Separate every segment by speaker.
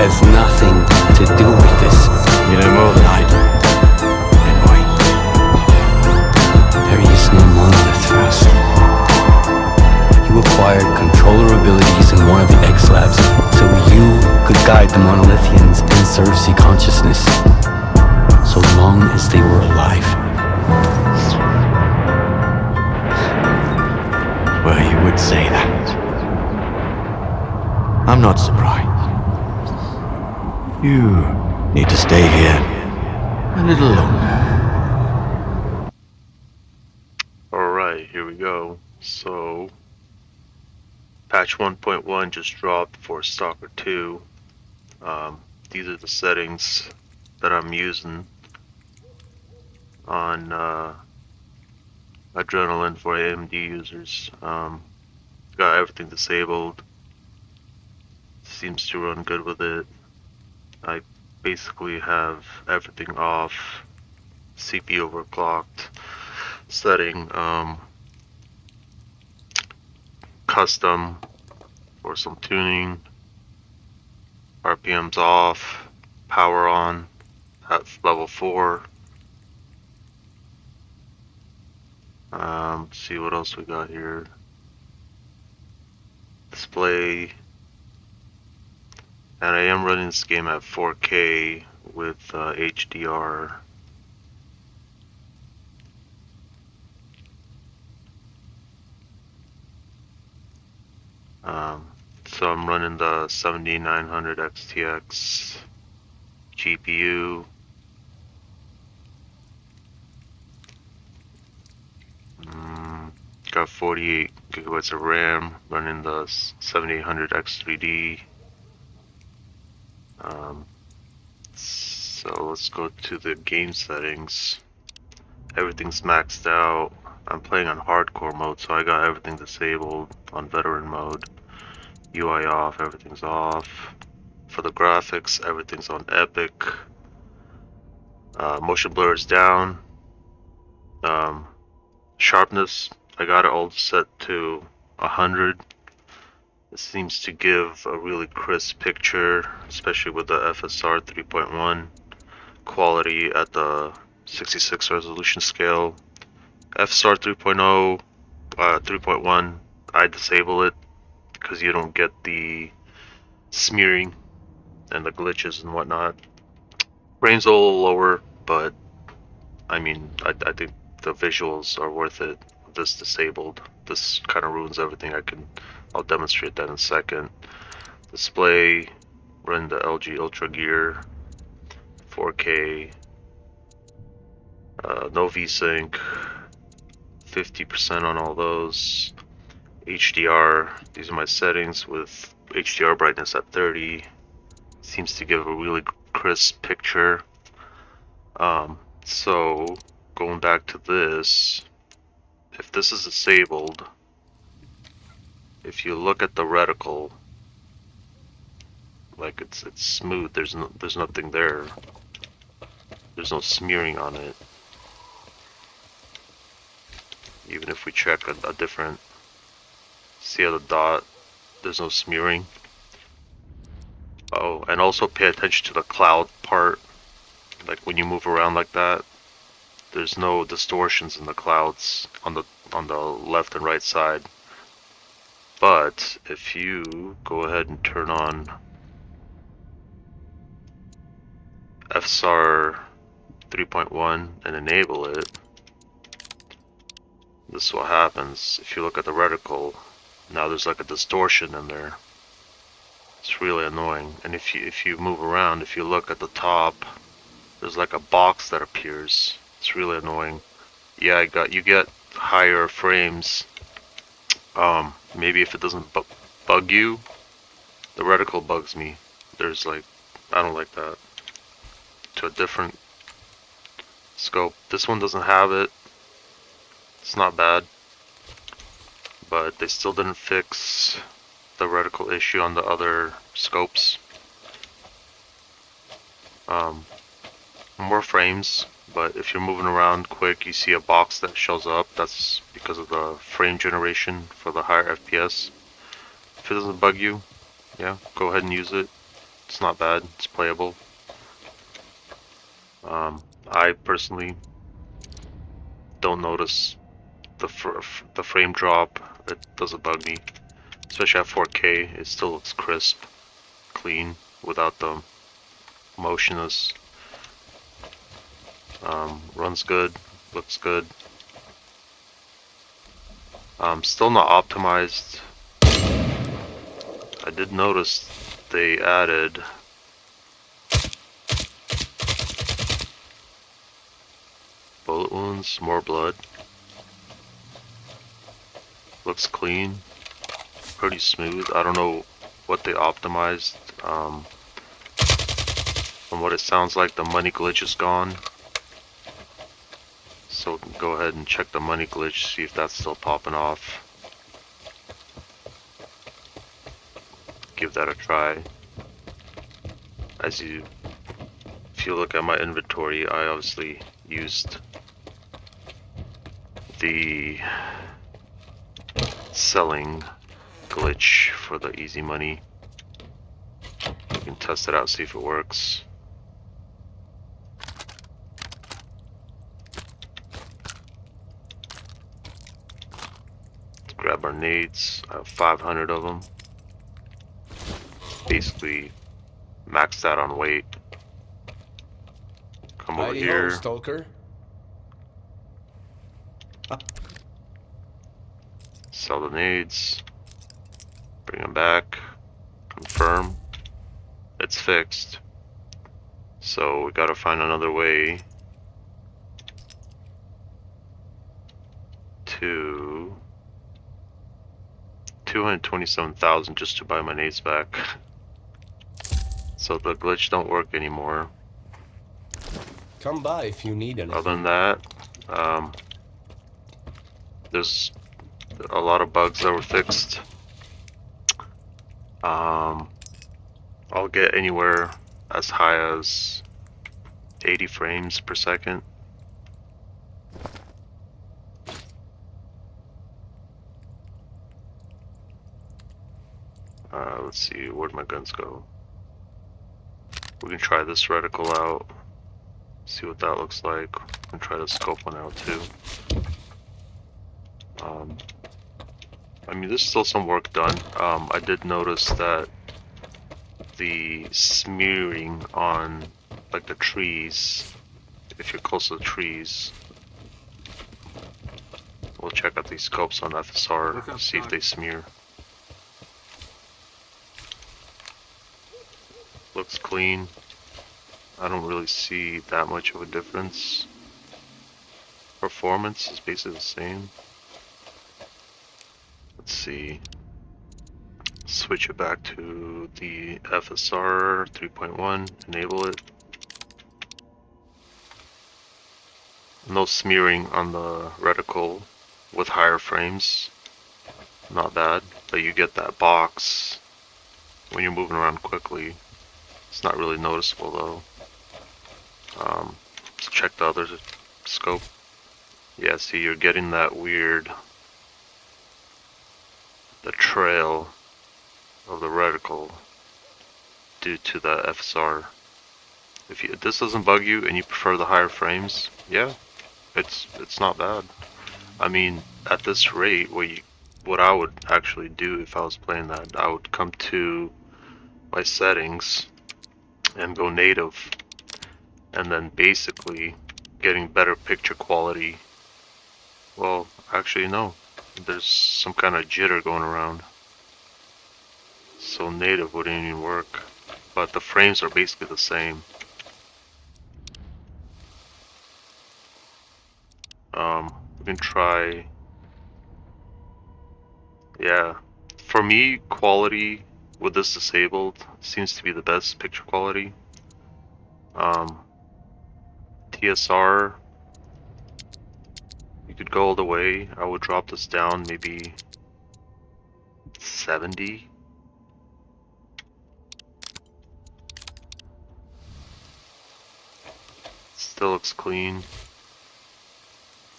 Speaker 1: has nothing to do with this.
Speaker 2: You know more than I do. Anyway.
Speaker 1: There is no monolith for us. You acquired controller abilities in one of the X labs, so you could guide the monolithians and serve C consciousness, so long as they were alive.
Speaker 2: Well, you would say that. I'm not surprised. You need to stay here a little longer.
Speaker 3: Alright, here we go. So, patch 1.1 just dropped for S.T.A.L.K.E.R 2. These are the settings that I'm using on Adrenaline for AMD users. Got everything disabled. Seems to run good with it. I basically have everything off. CPU overclocked setting. Custom for some tuning. RPM's off. Power on at level 4. Let's see what else we got here. Display. And I am running this game at 4K with HDR. So I'm running the 7900 XTX GPU. Got 48 gigabytes of RAM, running the 7800 X3D. So let's go to the game settings. Everything's maxed out. I'm playing on hardcore mode, so I got everything disabled. On veteran mode, UI off, everything's off. For the graphics, everything's on epic. Motion blur is down. Sharpness, I got it all set to 100. It seems to give a really crisp picture, especially with the FSR 3.1 quality at the 66 resolution scale. FSR 3.0, 3.1, I disable it because you don't get the smearing and the glitches and whatnot. Frame's a little lower, but I mean, I think the visuals are worth it. This disabled. This kind of ruins everything. I'll demonstrate that in a second. Display, run the LG Ultra Gear, 4K, no VSync, 50% on all those. HDR, these are my settings with HDR brightness at 30. Seems to give a really crisp picture. So going back to this, if this is disabled, if you look at the reticle, like it's smooth. There's nothing there. There's no smearing on it. Even if we check a different, see how the dot, there's no smearing. Oh, and also pay attention to the cloud part. Like when you move around like that, there's no distortions in the clouds on the left and right side. But if you go ahead and turn on FSR 3.1 and enable it, this is what happens. If you look at the reticle, now there's like a distortion in there. It's really annoying. And if you move around, if you look at the top, there's like a box that appears. It's really annoying. Yeah, you get higher frames. Maybe if it doesn't bug you, the reticle bugs me. There's like, I don't like that. To a different scope. This one doesn't have it. It's not bad, but they still didn't fix the reticle issue on the other scopes. More frames, but if you're moving around quick, you see a box that shows up. That's because of the frame generation for the higher FPS. If it doesn't bug you, yeah, go ahead and use it. It's not bad. It's playable. I personally don't notice the frame drop. It doesn't bug me, especially at 4K. It still looks crisp, clean, without the motionless. Runs good, looks good. Still not optimized. I did notice they added bullet wounds, more blood. Looks clean, pretty smooth. I don't know what they optimized. From what it sounds like, the money glitch is gone. So go ahead and check the money glitch, see if that's still popping off. Give that a try. If you look at my inventory, I obviously used the selling glitch for the easy money. You can test it out, see if it works. Let's grab our nades. I have 500 of them. Basically maxed out on weight. Come over here.
Speaker 4: Stalker.
Speaker 3: Sell the nades. Bring them back. Confirm. It's fixed. So we gotta find another way to 227,000 just to buy my nades back. So the glitch don't work anymore.
Speaker 4: Come by if you need anything.
Speaker 3: Other than that, there's a lot of bugs that were fixed. I'll get anywhere as high as 80 frames per second. Let's see, where'd my guns go? We can try this reticle out, see what that looks like. We can try the scope one out too. I mean, there's still some work done. I did notice that the smearing on like the trees, if you're close to the trees, we'll check out these scopes on FSR, see if they smear. Looks clean. I don't really see that much of a difference. Performance is basically the same. Let's see. Switch it back to the FSR 3.1, enable it. No smearing on the reticle with higher frames. Not bad, but you get that box when you're moving around quickly. It's not really noticeable though. Let's check the other scope. Yeah, see, you're getting that weird, the trail of the reticle due to the FSR. If this doesn't bug you and you prefer the higher frames, yeah, it's not bad. I mean, at this rate, what I would actually do if I was playing that, I would come to my settings and go native, and then basically getting better picture quality. Well, actually no, there's some kind of jitter going around, so native wouldn't even work, but the frames are basically the same. We can try, yeah, for me, quality with this disabled seems to be the best picture quality. TSR, you could go all the way. I would drop this down maybe 70. Still looks clean.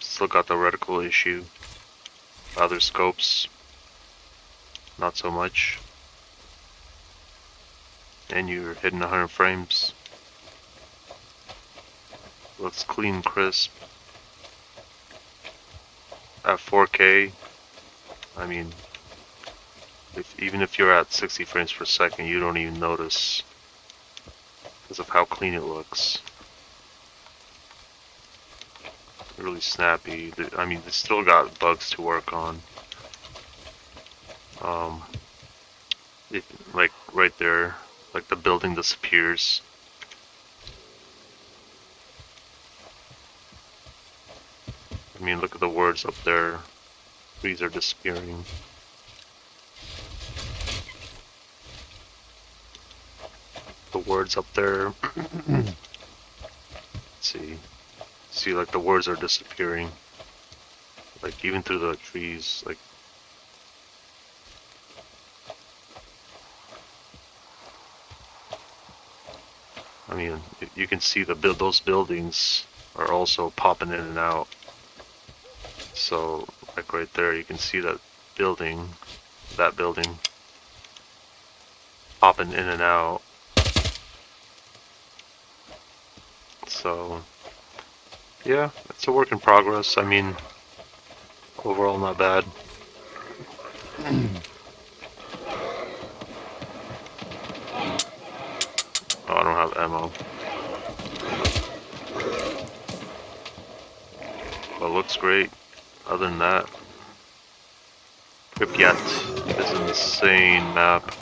Speaker 3: Still got the reticle issue. Other scopes, not so much. and you're hitting 100 frames. Looks clean, crisp. At 4K, I mean, even if you're at 60 frames per second, you don't even notice because of how clean it looks. Really snappy. I mean, they still got bugs to work on. Like right there, like the building disappears. I mean, look at the words up there. Trees are disappearing. The words up there. Let's see. See, like the words are disappearing. Like even through the trees. Like. I mean, you can see those buildings are also popping in and out. So, like right there, you can see that building popping in and out. So, yeah, it's a work in progress. I mean, overall not bad. Oh, I don't have ammo. But it looks great. Other than that, Pripyat is an insane map.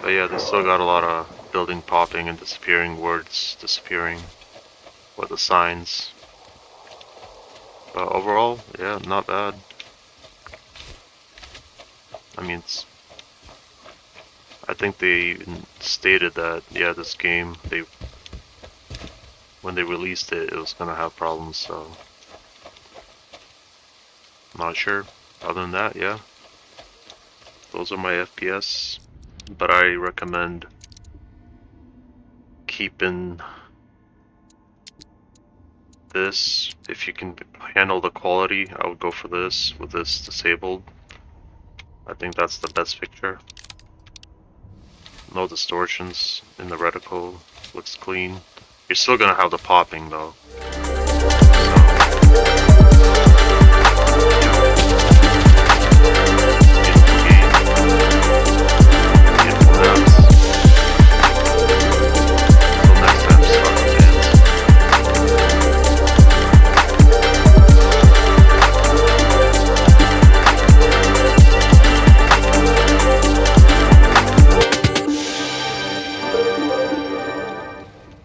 Speaker 3: But yeah, they still got a lot of building popping and disappearing, words disappearing, with the signs. But overall, yeah, not bad. I mean, I think they even stated that, yeah, this game, when they released it, it was gonna have problems, so not sure. Other than that, yeah, those are my FPS, but I recommend keeping this. If you can handle the quality, I would go for this with this disabled. I think that's the best picture. No distortions in the reticle, looks clean. You're still gonna have the popping though.